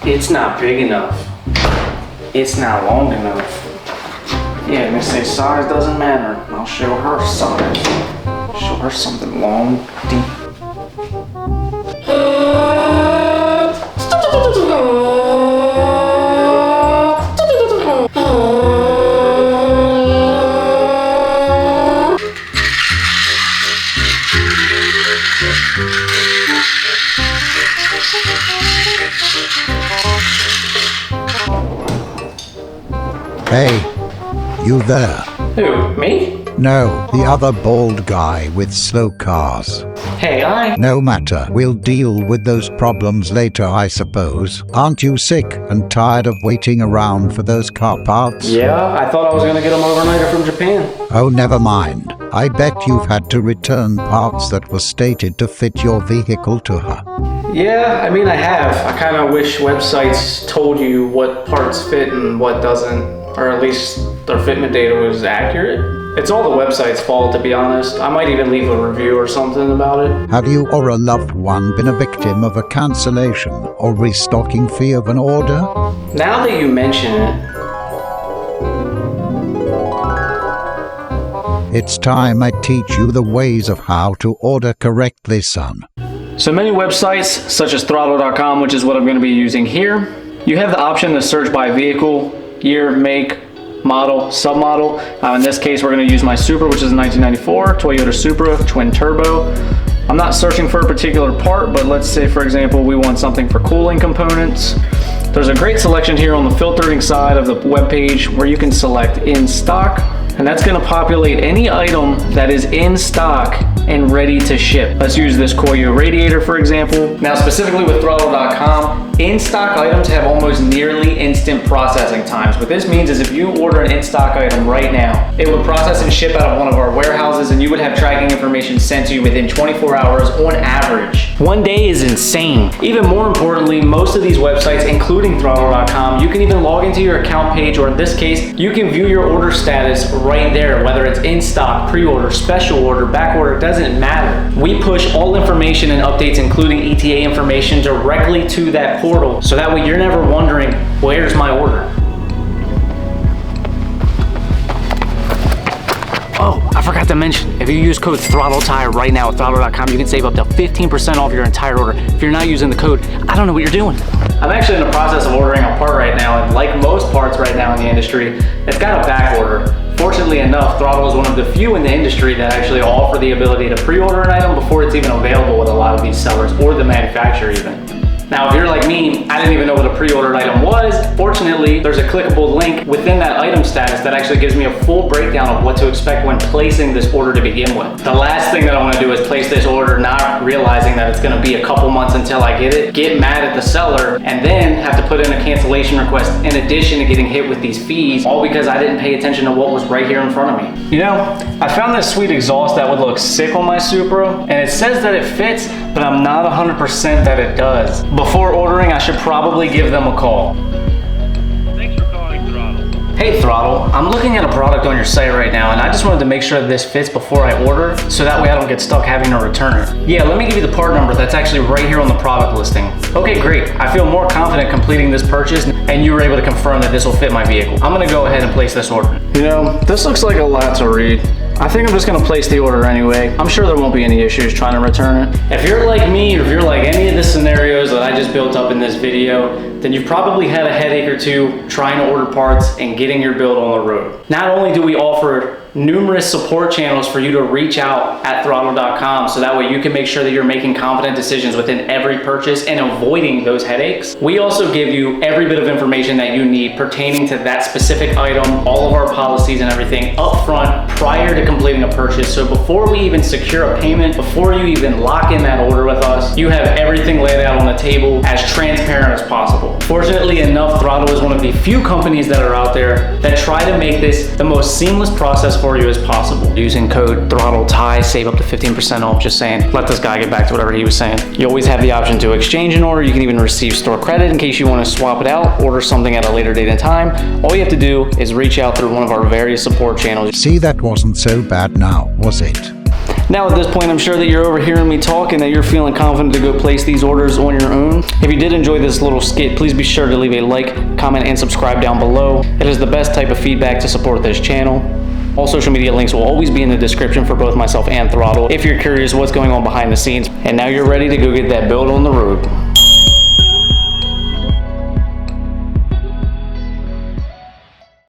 It's not big enough. It's not long enough. Yeah, Miss say size doesn't matter. I'll show her size. Show her something long, deep. Hey, you there? Who, me? No, the other bald guy with slow cars. Hey, No matter, we'll deal with those problems later, I suppose. Aren't you sick and tired of waiting around for those car parts? Yeah, I thought I was gonna get them overnighted from Japan. Oh, never mind. I bet you've had to return parts that were stated to fit your vehicle to her. Yeah, I mean, I have. I kind of wish websites told you what parts fit and what doesn't, or at least their fitment data was accurate. It's all the website's fault, to be honest. I might even leave a review or something about it. Have you or a loved one been a victim of a cancellation or restocking fee of an order? Now that you mention it, It's time I teach you the ways of how to order correctly, son. so many websites, such as throttle.com, which is what I'm going to be using here, you have the option to search by vehicle, year, make, model, submodel. In this case, we're going to use my Supra, which is a 1994 Toyota Supra twin turbo. I'm not searching for a particular part, but let's say, for example, we want something for cooling components. There's a great selection here on the filtering side of the web page where you can select in stock, and that's going to populate any item that is in stock and ready to ship. Let's use this Koyo radiator, for example. Now, specifically with throttle.com, in-stock items have almost nearly instant processing times. What this means is if you order an in-stock item right now, it would process and ship out of one of our warehouses, and you would have tracking information sent to you within 24 hours on average. One day is insane. Even more importantly, most of these websites, including throttle.com, you can even log into your account page, or in this case, you can view your order status right there, whether it's in stock, pre-order, special order, back order, it doesn't matter. We push all information and updates, including ETA information, directly to that portal, so that way you're never wondering, where's my order? Oh, I forgot to mention, if you use code THROTTLETIRE right now at throttle.com, you can save up to 15% off your entire order. If you're not using the code, I don't know what you're doing. I'm actually in the process of ordering a part right now, and like most parts right now in the industry, it's got a back order. Fortunately enough, Throttle is one of the few in the industry that actually offer the ability to pre-order an item before it's even available with a lot of these sellers, or the manufacturer even. Now, if you're like me, I didn't even know what a pre-ordered item was. Fortunately, there's a clickable link within that item status that actually gives me a full breakdown of what to expect when placing this order to begin with. The last thing that I want to do is place this order not realizing that it's going to be a couple months until I get mad at the seller, and then have to put in a cancellation request in addition to getting hit with these fees, all because I didn't pay attention to what was right here in front of me. You know, I found this sweet exhaust that would look sick on my Supra, and it says that it fits, but I'm not 100% that it does. Before ordering, I should probably give them a call. Thanks for calling Throttle. Hey Throttle, I'm looking at a product on your site right now, and I just wanted to make sure that this fits before I order, so that way I don't get stuck having to return it. Yeah, let me give you the part number that's actually right here on the product listing. Okay, great. I feel more confident completing this purchase, and you were able to confirm that this will fit my vehicle. I'm gonna go ahead and place this order. You know, this looks like a lot to read. I think I'm just gonna place the order anyway. I'm sure there won't be any issues trying to return it. If you're like me, or if you're like any of the scenarios that I just built up in this video, then you've probably had a headache or two trying to order parts and getting your build on the road. Not only do we offer numerous support channels for you to reach out at throttle.com, so that way you can make sure that you're making confident decisions within every purchase and avoiding those headaches. We also give you every bit of information that you need pertaining to that specific item, all of our policies and everything up front prior to completing a purchase. So before we even secure a payment, before you even lock in that order with us, you have everything laid out on the table as transparent as possible. Fortunately enough, Throttle is one of the few companies that are out there that try to make this the most seamless process for you as possible. Using code THROTTLETIE, save up to 15% off. Just saying, let this guy get back to whatever he was saying. You always have the option to exchange an order. You can even receive store credit in case you want to swap it out, order something at a later date and time. All you have to do is reach out through one of our various support channels. See, that wasn't so bad now, was it? Now at this point, I'm sure that you're overhearing me talk and that you're feeling confident to go place these orders on your own. If you did enjoy this little skit, please be sure to leave a like, comment, and subscribe down below. It is the best type of feedback to support this channel. All social media links will always be in the description for both myself and Throttle if you're curious what's going on behind the scenes. And now you're ready to go get that build on the road.